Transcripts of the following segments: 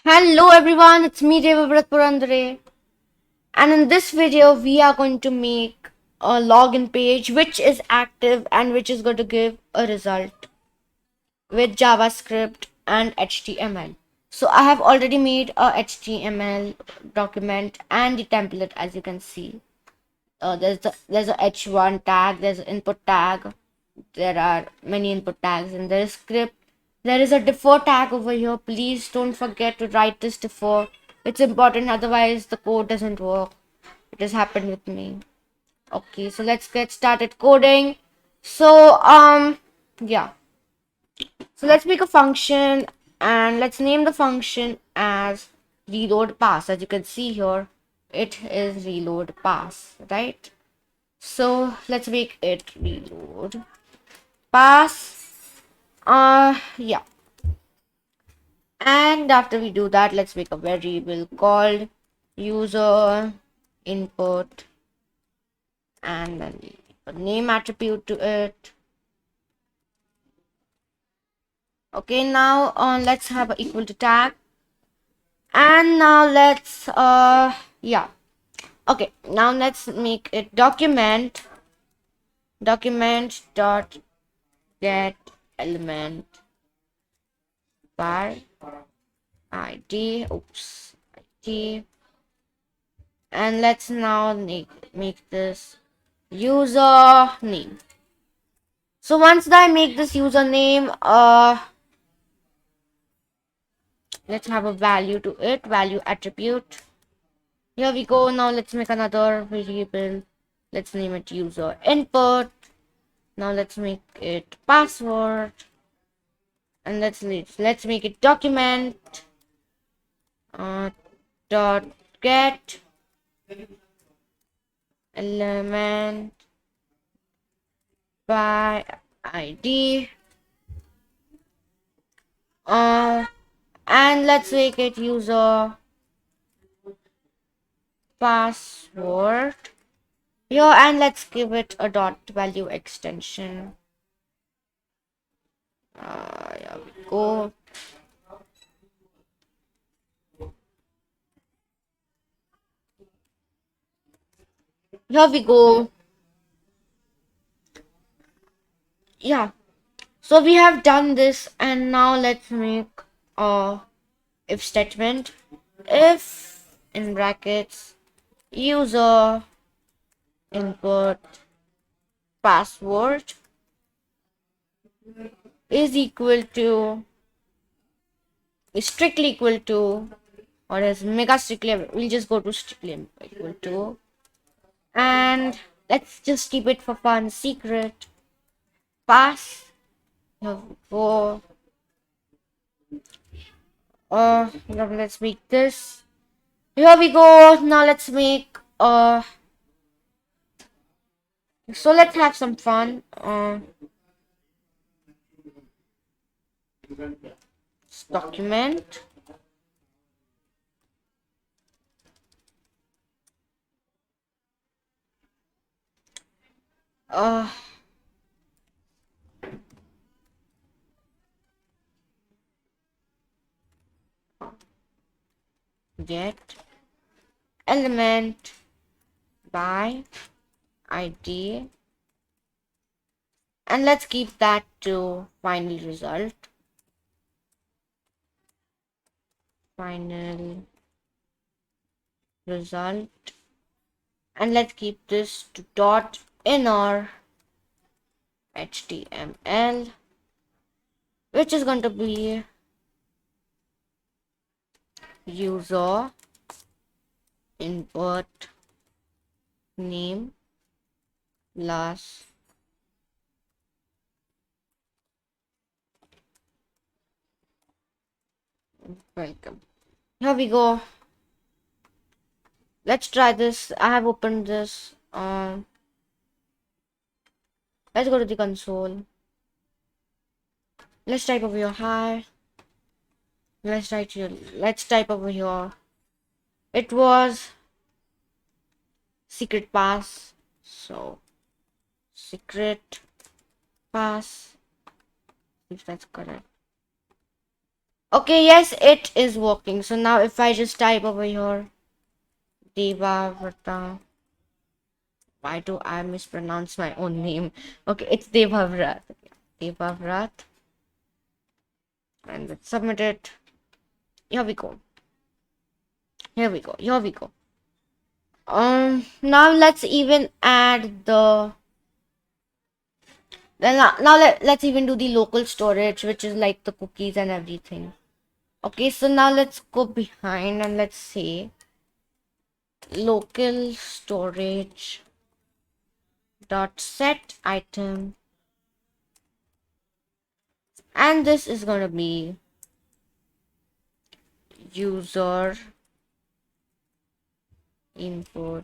Hello everyone, it's me Devavrat Purandare, and in this video we are going to make a login page which is active and which is going to give a result with JavaScript and HTML. So I have already made a HTML document and the template, as you can see. There's a h1 tag, there's an input tag, there are many input tags, and there is script. There is a defer tag over here. Please don't forget to write this defer. It's important, otherwise the code doesn't work. It has happened with me. Okay, so let's get started coding. So yeah, so let's make a function and let's name the function as reload pass. As you can see here, it is reload pass, right? So let's make it reload pass. Yeah. And after we do that, let's make a variable called user input and then a name attribute to it. Okay, now let's have a equal to tag. And now let's yeah. Okay, now let's make it document dot get element by id, oops, id, and let's now make this username. So once that I make this username, let's have a value to it, value attribute. Here we go. Now let's make another variable. Let's name it user input. Now let's make it password, and let's make it document dot get element by id, and let's make it user password here, and let's give it a dot value extension. Here we go. Here we go. Yeah, so we have done this, and now let's make a if statement. If in brackets user input password is equal to, is strictly equal to, or is mega strictly, we'll just go to strictly equal to, and let's just keep it for fun, secret pass. Here we go. Now let's make this. Here we go. Now let's make so let's have some fun. Document uh get element by id, and let's keep that to final result. Final result, and let's keep this to dot inner html, which is going to be user input name plus welcome. Here we go. Let's try this. I have opened this. Let's go to the console. Let's type over here hi. Let's type over here. It was secret pass. So secret pass, if that's correct. Okay, yes, it is working. So now if I just type over here, Devavrata. Why do I mispronounce my own name? Okay, it's Devavrat. Devavrat. And let's submit it. Here we go. Here we go. Here we go. Now let's even add the let's even do the local storage, which is like the cookies and everything. Okay, so now let's go behind and let's say local storage dot set item, and this is gonna be user input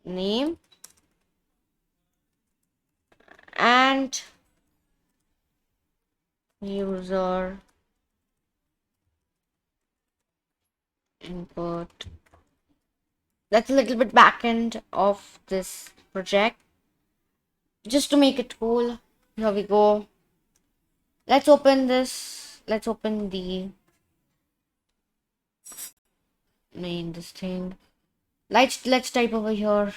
name and user input. That's a little bit back end of this project just to make it cool. Here we go. Let's open this. Let's open the main this thing. Let's type over here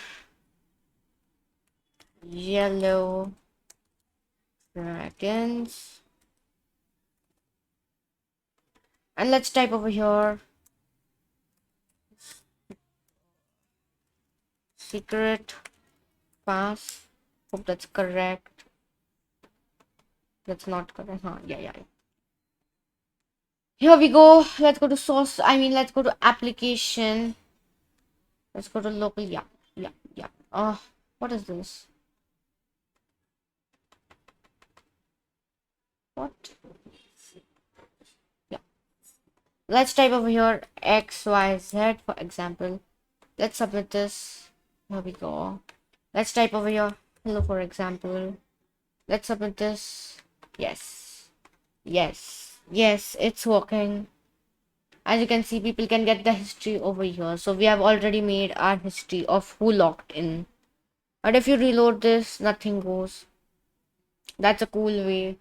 yellow dragons, and let's type over here secret pass. Hope that's correct. That's not correct. Huh? Yeah. Here we go. Let's go to source. Let's go to application. Let's go to local. Yeah. What is this? What? Yeah. Let's type over here XYZ for example. Let's submit this. Here we go. Let's type over here hello for example. Let's submit this. Yes, it's working. As you can see, people can get the history over here. So we have already made our history of who logged in. But if you reload this, nothing goes. That's a cool way.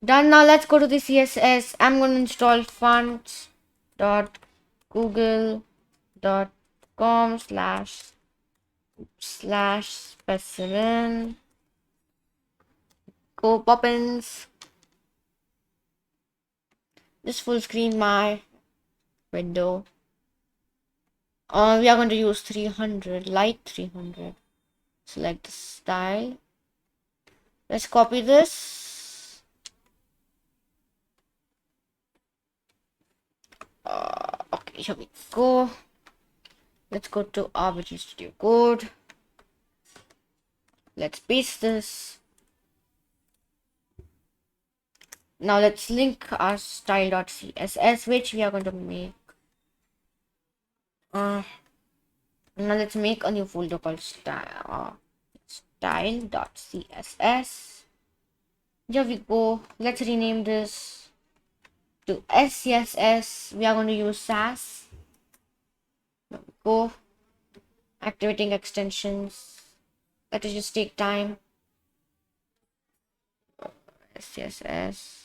Done. Now let's go to the CSS. I'm going to install fonts.google.com/specimen go poppins. Just full screen my window. We are going to use 300, light 300. Select the style. Let's copy this. Okay, here we go. Let's go to our Visual Studio Code. Let's paste this. Now let's link our style.css, which we are going to make. Now let's make a new folder called style.css. Here we go. Let's rename this to SCSS. We are going to use Sass. Here we go. Activating extensions. Let us just take time. SCSS.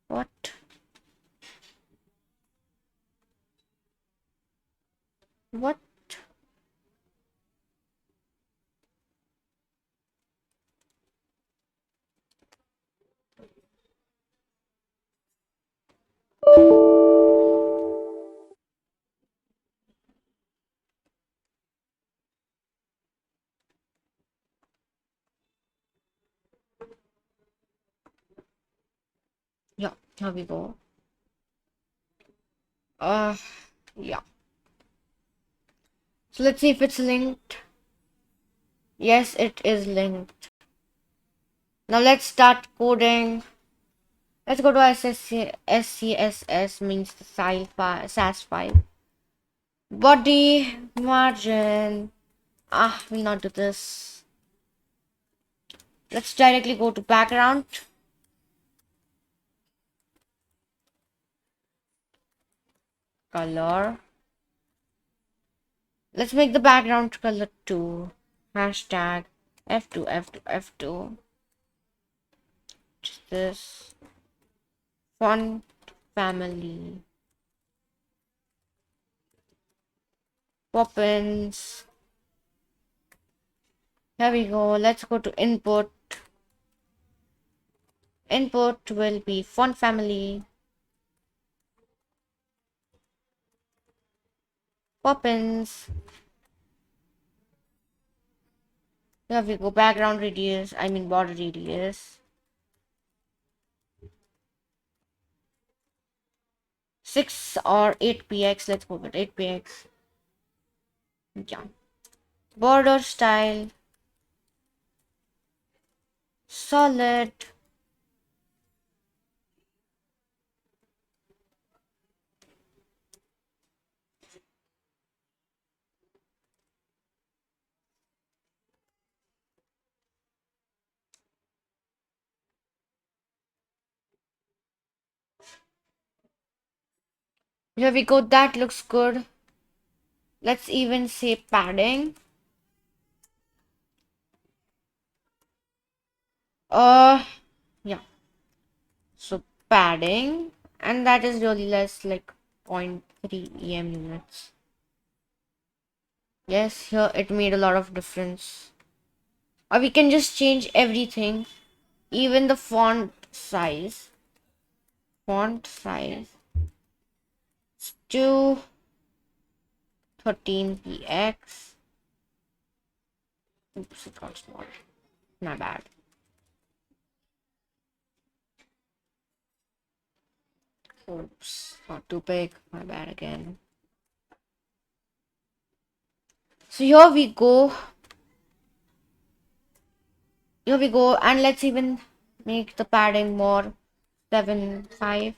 What? Yeah, here we go. Yeah. So let's see if it's linked. Yes, it is linked. Now let's start coding. Let's go to SCSS, means the Sass file. Body margin. We'll not do this. Let's directly go to background. Color. Let's make the background color 2. Hashtag F2. this font family. Poppins. Here we go. Let's go to input. Input will be font family. Poppins. Here we go. Background radius. I mean border radius. 6 or 8 px. Let's go with 8 px. Yeah. Border style. Solid. Here we go. That looks good. Let's even say padding. Yeah. So padding, and that is really less, like 0.3 em units. Yes, here it made a lot of difference. Or we can just change everything, even the font size. Font size to 13px. Oops, it got small. My bad. Oops, not too big. My bad again. So here we go. Here we go, and let's even make the padding more. 7.5.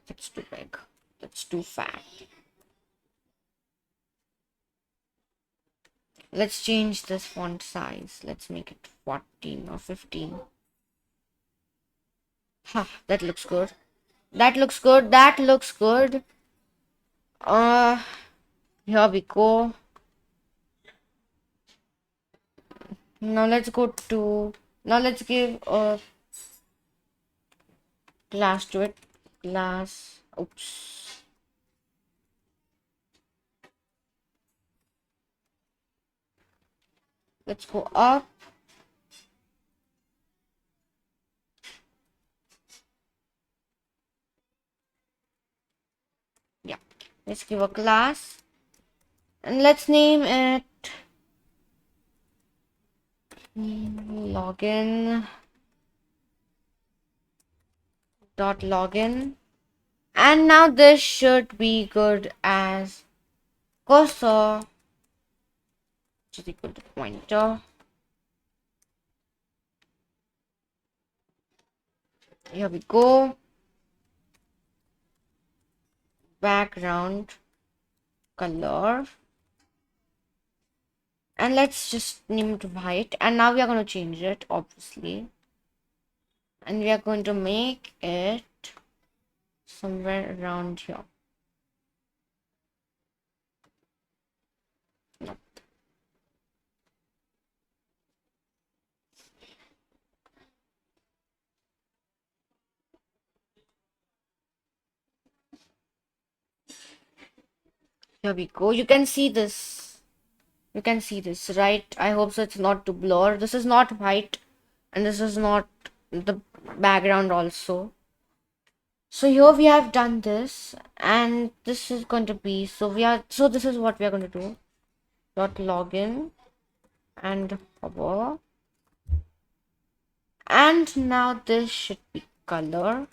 That's too big. That's too fat. Let's change this font size. Let's make it 14 or 15. Ha, that looks good. That looks good. That looks good. Here we go. Now let's go to. Now let's give a class to it. Class. Oops. Let's go up. Yeah. Let's give a class. And let's name it login dot login. And now this should be good as cursor, which is equal to pointer. Here we go. Background color. And let's just name it white. And now we are going to change it, obviously. And we are going to make it somewhere around here. No. Here we go. You can see this. You can see this, right? I hope so it's not too blur. This is not white. And this is not the background also. So here we have done this, and this is going to be, so this is what we are going to do. Dot login and hover, and now this should be color.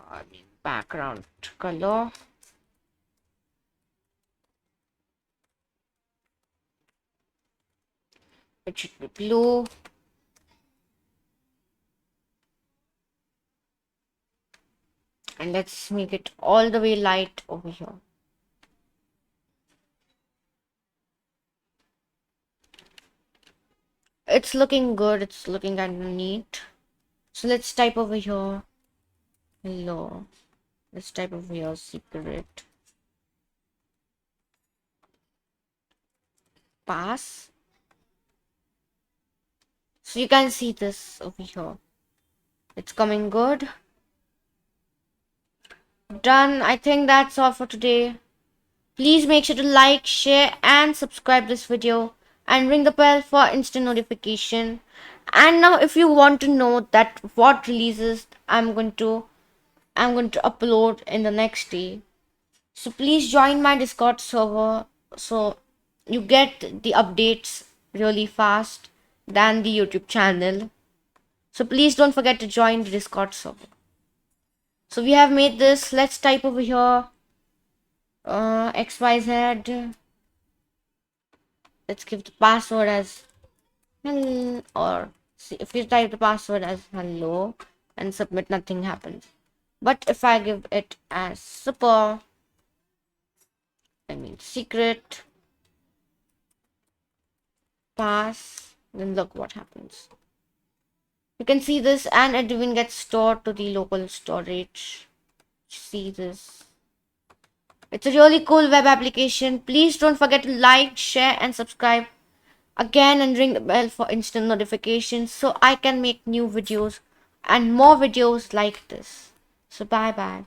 I mean background color. It should be blue. And let's make it all the way light over here. It's looking good. It's looking kind of neat. So let's type over here. Hello. Let's type over here secret. Pass. So you can see this over here. It's coming good. Done. I think that's all for today. Please make sure to like, share and subscribe this video and ring the bell for instant notification. And now if you want to know that what releases I'm going to upload in the next day, so please join my Discord server so you get the updates really fast than the YouTube channel. So please don't forget to join the Discord server. So we have made this. Let's type over here XYZ. Let's give the password as hello, or see if you type the password as hello and submit, nothing happens. But if I give it as super, secret pass, then look what happens. You can see this, and it even gets stored to the local storage. See this. It's a really cool web application. Please don't forget to like, share and subscribe again and ring the bell for instant notifications so I can make new videos and more videos like this. So bye bye.